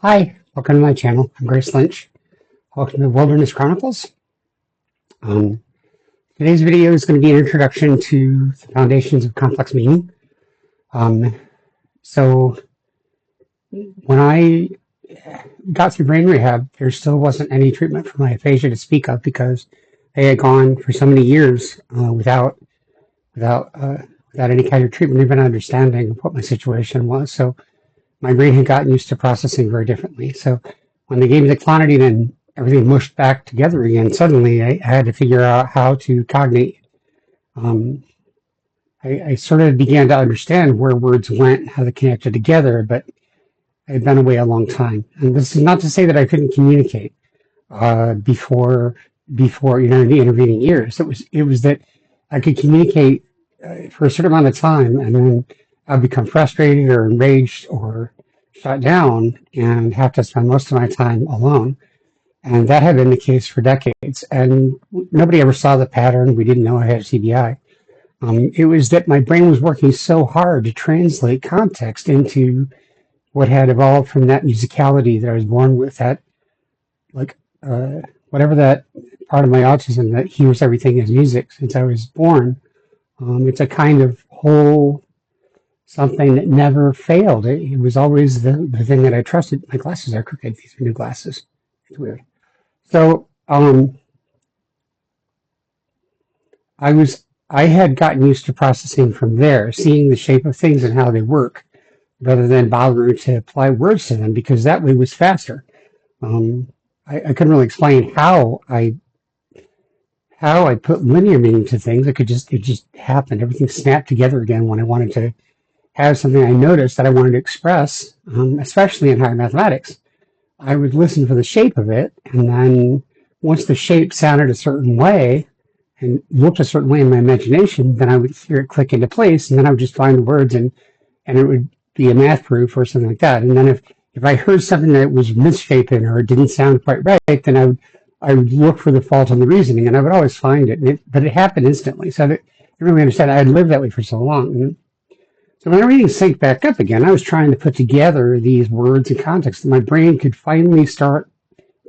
Hi, welcome to my channel. I'm Grace Lynch. Welcome to Wilderness Chronicles. Um, Today's video is going to be an introduction to the foundations of complex meaning. So when I got through brain rehab, there still wasn't any treatment for my aphasia to speak of because I had gone for so many years without any kind of treatment, even understanding of what my situation was. So my brain had gotten used to processing very differently. So when they gave me the clonidine and everything mushed back together again, suddenly I had to figure out how to cognate. I sort of began to understand where words went, how they connected together, but I had been away a long time. And this is not to say that I couldn't communicate before in the intervening years. It was that I could communicate for a certain amount of time, and then I'd become frustrated or enraged or shut down and have to spend most of my time alone. And that had been the case for decades. And nobody ever saw the pattern. We didn't know I had TBI. It was that my brain was working so hard to translate context into what had evolved from that musicality that I was born with, that, whatever that part of my autism that hears everything as music since I was born. It's a kind of whole something that never failed. It was always the thing that I trusted. My glasses are crooked. These are new glasses. It's weird. So I had gotten used to processing from there, seeing the shape of things and how they work, rather than bothering to apply words to them, because that way was faster. I couldn't really explain how I put linear meaning to things. It just happened. Everything snapped together again when I wanted to have something I noticed that I wanted to express, especially in higher mathematics. I would listen for the shape of it, and then once the shape sounded a certain way and looked a certain way in my imagination, then I would hear it click into place, and then I would just find the words, and it would be a math proof or something like that. And then if I heard something that was misshapen or didn't sound quite right, then I would look for the fault in the reasoning, and I would always find it. But it happened instantly, so I didn't really understand. I had lived that way for so long. So when everything synced back up again, I was trying to put together these words and context that my brain could finally start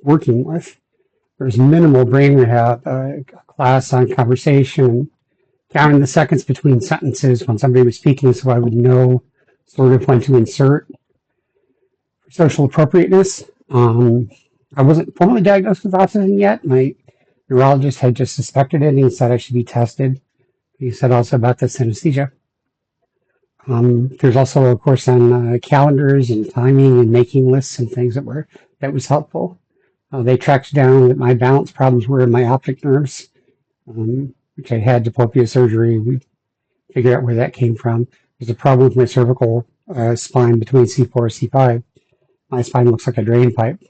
working with. There was minimal brain rehab, a class on conversation, counting the seconds between sentences when somebody was speaking so I would know sort of when to insert. For social appropriateness, I wasn't formally diagnosed with autism yet. My neurologist had just suspected it, and he said I should be tested. He said also about the synesthesia. There's also a course on calendars and timing and making lists and things that was helpful. They tracked down that my balance problems were in my optic nerves, which I had diplopia surgery. We figured out where that came from. There's a problem with my cervical spine between C4 and C5. My spine looks like a drain pipe.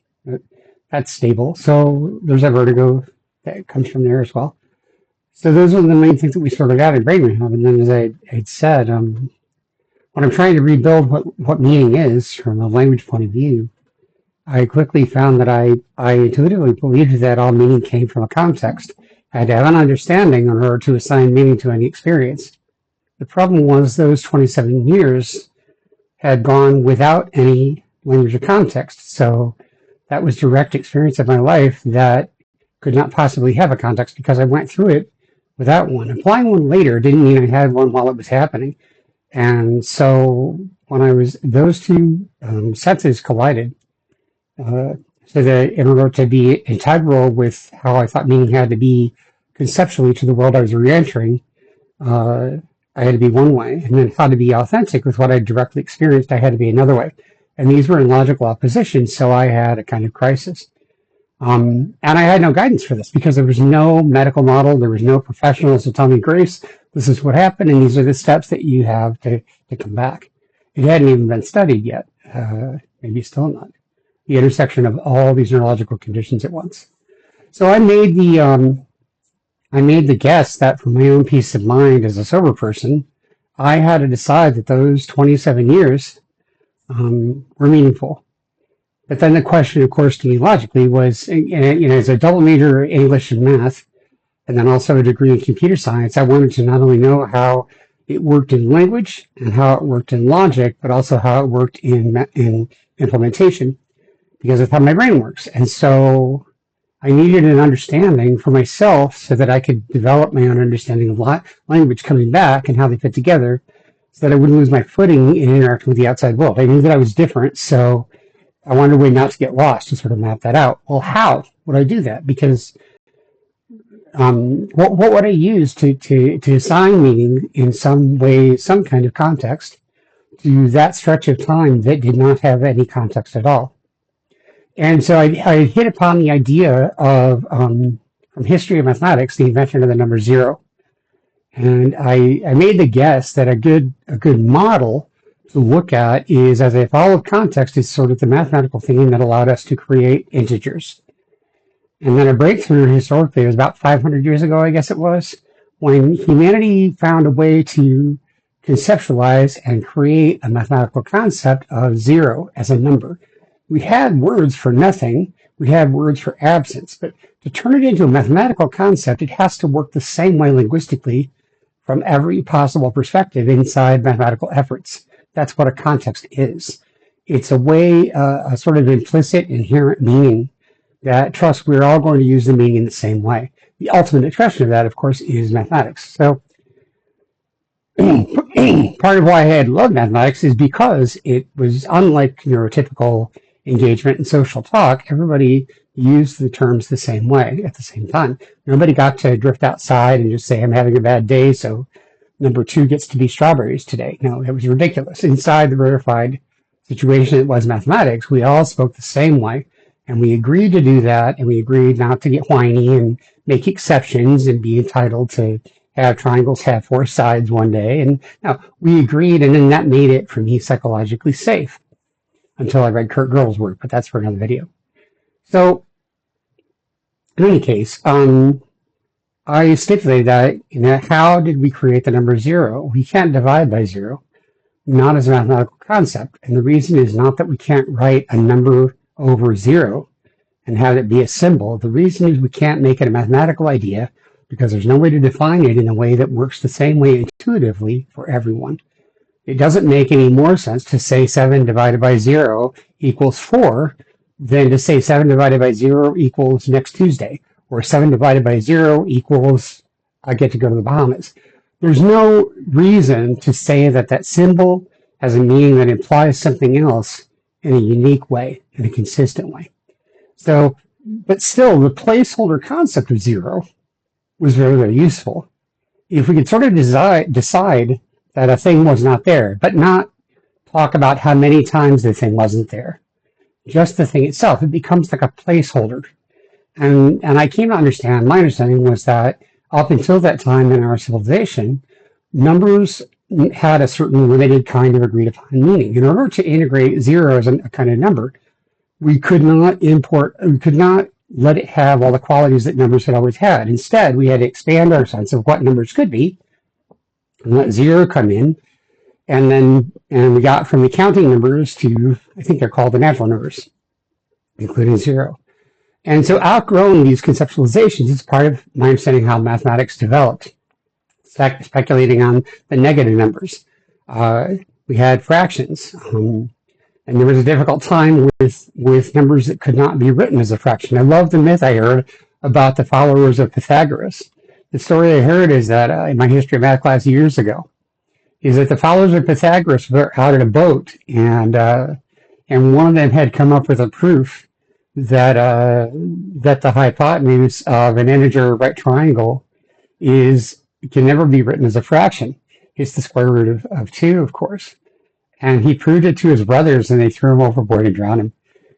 That's stable. So there's a vertigo that comes from there as well. So those are the main things that we sorted out in brain rehab. And then, as I had said, when I'm trying to rebuild what meaning is from a language point of view, I quickly found that I intuitively believed that all meaning came from a context. I had to have an understanding in order to assign meaning to any experience. The problem was those 27 years had gone without any language or context. So that was direct experience of my life that could not possibly have a context because I went through it without one. Applying one later didn't mean I had one while it was happening. And so when those two senses collided, so that in order to be integral with how I thought meaning had to be conceptually to the world I was re-entering, I had to be one way. And then how to be authentic with what I directly experienced, I had to be another way. And these were in logical opposition, so I had a kind of crisis. And I had no guidance for this because there was no medical model, there was no professionals to tell me, Grace, this is what happened, and these are the steps that you have to come back. It hadn't even been studied yet, maybe still not. The intersection of all these neurological conditions at once. So I made the guess that for my own peace of mind as a sober person, I had to decide that those 27 years were meaningful. But then the question, of course, to me logically was, as a double major English and math, and then also a degree in computer science, I wanted to not only know how it worked in language and how it worked in logic, but also how it worked in implementation. because of how my brain works. And so I needed an understanding for myself so that I could develop my own understanding of language coming back and how they fit together, so that I wouldn't lose my footing in interacting with the outside world. I knew that I was different, so I wanted a way not to get lost to sort of map that out. Well, how would I do that? Because what would I use to assign meaning in some way, some kind of context to that stretch of time that did not have any context at all? And so I hit upon the idea of, from history of mathematics, the invention of the number zero. And I made the guess that a good model to look at is, as I followed context, is sort of the mathematical thinking that allowed us to create integers. And then a breakthrough historically was about 500 years ago, I guess it was, when humanity found a way to conceptualize and create a mathematical concept of zero as a number. We had words for nothing, we had words for absence, but to turn it into a mathematical concept, it has to work the same way linguistically from every possible perspective inside mathematical efforts. That's what a context is. It's a way, a sort of implicit, inherent meaning that trusts we're all going to use the meaning in the same way. The ultimate expression of that, of course, is mathematics. So part of why I had loved mathematics is because it was unlike neurotypical engagement and social talk. Everybody used the terms the same way at the same time. Nobody got to drift outside and just say, I'm having a bad day, so number 2 gets to be strawberries today. No, it was ridiculous. Inside the verified situation that was mathematics, we all spoke the same way. And we agreed to do that, and we agreed not to get whiny and make exceptions and be entitled to have triangles have 4 sides one day. And now we agreed, and then that made it, for me, psychologically safe until I read Kurt Gödel's work, but that's for another video. So, in any case, I stipulated that, how did we create the number 0? We can't divide by 0, not as a mathematical concept. And the reason is not that we can't write a number over 0 and have it be a symbol. The reason is we can't make it a mathematical idea because there's no way to define it in a way that works the same way intuitively for everyone. It doesn't make any more sense to say 7 divided by 0 equals 4 than to say 7 divided by 0 equals next Tuesday, or 7 divided by 0 equals I get to go to the Bahamas. There's no reason to say that that symbol has a meaning that implies something else in a unique way, in a consistent way. So, but still, the placeholder concept of 0 was very, very useful. If we could sort of decide that a thing was not there, but not talk about how many times the thing wasn't there, just the thing itself, it becomes like a placeholder. And I came to understand, my understanding was that up until that time in our civilization, numbers had a certain limited kind of agreed upon meaning. In order to integrate 0 as a kind of number, we could not let it have all the qualities that numbers had always had. Instead, we had to expand our sense of what numbers could be and let 0 come in. And we got from the counting numbers to, I think they're called the natural numbers, including 0. And so outgrowing these conceptualizations is part of my understanding how mathematics developed. Speculating on the negative numbers. We had fractions, and there was a difficult time with numbers that could not be written as a fraction. I love the myth I heard about the followers of Pythagoras. The story I heard is that in my history of math class years ago, is that the followers of Pythagoras were out in a boat, and one of them had come up with a proof that that the hypotenuse of an integer right triangle can never be written as a fraction. It's the square root of 2, of course. And he proved it to his brothers, and they threw him overboard and drowned him.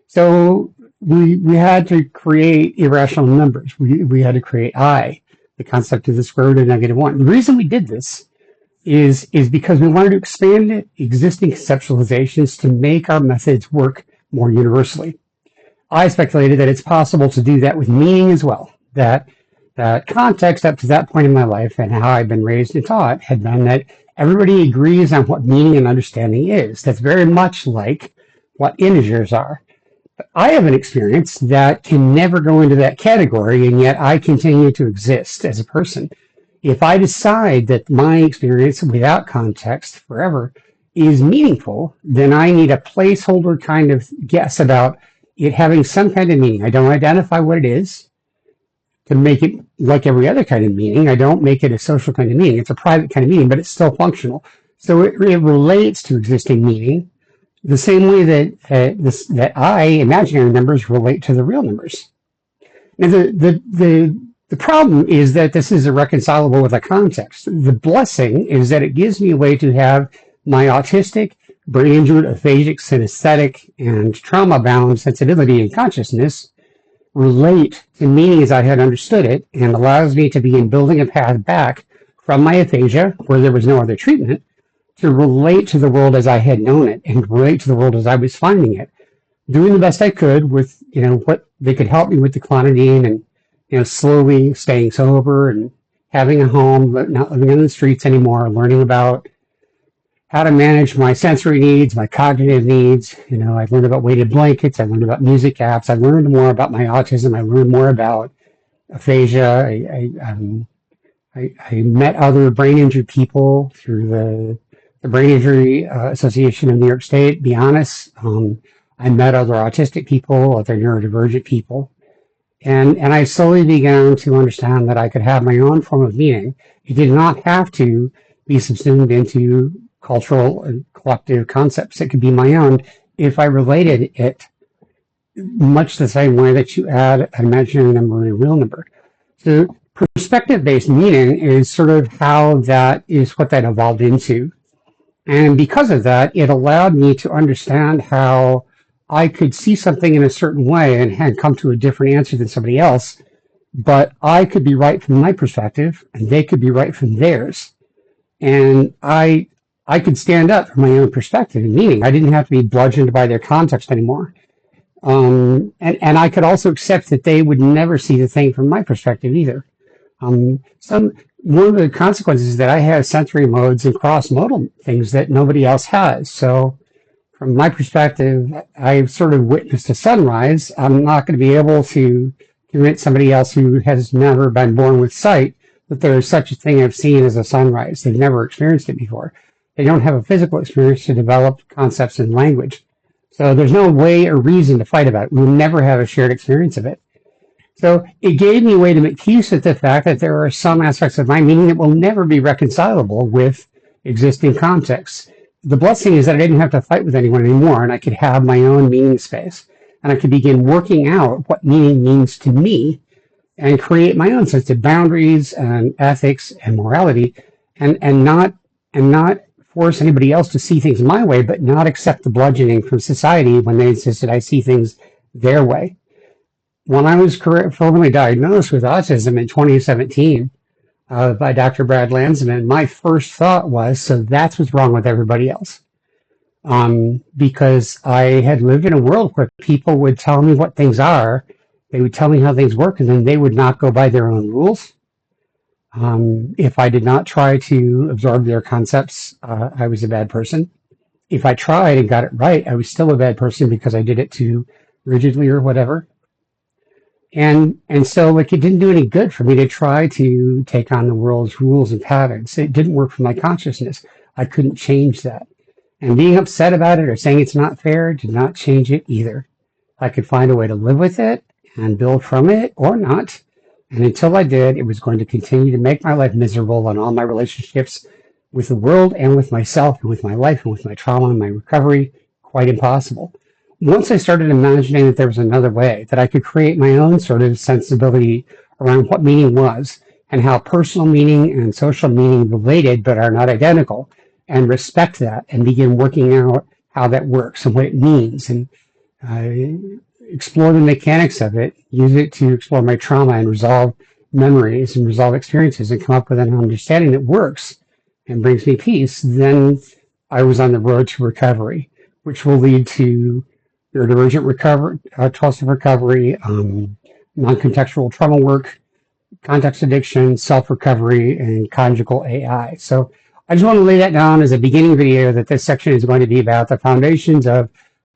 So we had to create irrational numbers. We had to create I, the concept of the square root of -1. The reason we did this is because we wanted to expand existing conceptualizations to make our methods work more universally. I speculated that it's possible to do that with meaning as well, that context up to that point in my life and how I've been raised and taught had been that everybody agrees on what meaning and understanding is. That's very much like what integers are. But I have an experience that can never go into that category, and yet I continue to exist as a person. If I decide that my experience without context forever is meaningful, then I need a placeholder kind of guess about it having some kind of meaning. I don't identify what it is to make it like every other kind of meaning. I don't make it a social kind of meaning. It's a private kind of meaning, but it's still functional. So it relates to existing meaning the same way that imaginary numbers relate to the real numbers. Now, the problem is that this is irreconcilable with a context. The blessing is that it gives me a way to have my autistic, brain injured, aphasic, synesthetic, and trauma-bound sensibility and consciousness relate to meaning as I had understood it, and allows me to begin building a path back from my aphasia, where there was no other treatment, to relate to the world as I had known it, and relate to the world as I was finding it, doing the best I could with, what they could help me with the clonidine, and, slowly staying sober and having a home, not living on the streets anymore, learning about how to manage my sensory needs, my cognitive needs. I learned about weighted blankets. I learned about music apps. I learned more about my autism. I learned more about aphasia. I met other brain injured people through the Brain Injury Association of New York State. Be honest, I met other autistic people, other neurodivergent people. And I slowly began to understand that I could have my own form of meaning. It did not have to be subsumed into cultural and collective concepts. It could be my own if I related it much the same way that you add an imaginary number and a real number. So perspective-based meaning is sort of how that is what that evolved into. And because of that, it allowed me to understand how I could see something in a certain way and had come to a different answer than somebody else, but I could be right from my perspective and they could be right from theirs. And I could stand up for my own perspective and meaning. I didn't have to be bludgeoned by their context anymore. And I could also accept that they would never see the thing from my perspective either. One of the consequences is that I have sensory modes and cross-modal things that nobody else has. So from my perspective, I've sort of witnessed a sunrise. I'm not going to be able to convince somebody else who has never been born with sight that there is such a thing I've seen as a sunrise. They've never experienced it before. They don't have a physical experience to develop concepts in language. So there's no way or reason to fight about it. We'll never have a shared experience of it. So it gave me a way to make peace with the fact that there are some aspects of my meaning that will never be reconcilable with existing contexts. The blessing is that I didn't have to fight with anyone anymore, and I could have my own meaning space. And I could begin working out what meaning means to me and create my own sense of boundaries and ethics and morality, and not force anybody else to see things my way, but not accept the bludgeoning from society when they insisted I see things their way. When I was formally diagnosed with autism in 2017 by Dr. Brad Landsman, my first thought was, so that's what's wrong with everybody else. Because I had lived in a world where people would tell me what things are, they would tell me how things work, and then they would not go by their own rules. If I did not try to absorb their concepts, I was a bad person. If I tried and got it right, I was still a bad person because I did it too rigidly or whatever. And so it didn't do any good for me to try to take on the world's rules and patterns. It didn't work for my consciousness. I couldn't change that. And being upset about it or saying it's not fair did not change it either. I could find a way to live with it and build from it or not. And until I did, it was going to continue to make my life miserable and all my relationships with the world and with myself and with my life and with my trauma and my recovery quite impossible. Once I started imagining that there was another way, that I could create my own sort of sensibility around what meaning was and how personal meaning and social meaning related but are not identical, and respect that and begin working out how that works and what it means, and explore the mechanics of it, use it to explore my trauma and resolve memories and resolve experiences and come up with an understanding that works and brings me peace, then I was on the road to recovery, which will lead to neurodivergent recovery, trusted recovery, non-contextual trauma work, context addiction, self-recovery, and conjugal AI. So I just want to lay that down as a beginning video that this section is going to be about the foundations of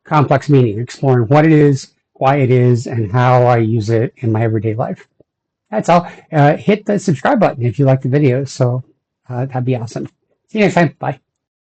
complex meaning, exploring what it is, why it is, and how I use it in my everyday life. That's all. Hit the subscribe button if you like the video. So that'd be awesome. See you next time. Bye.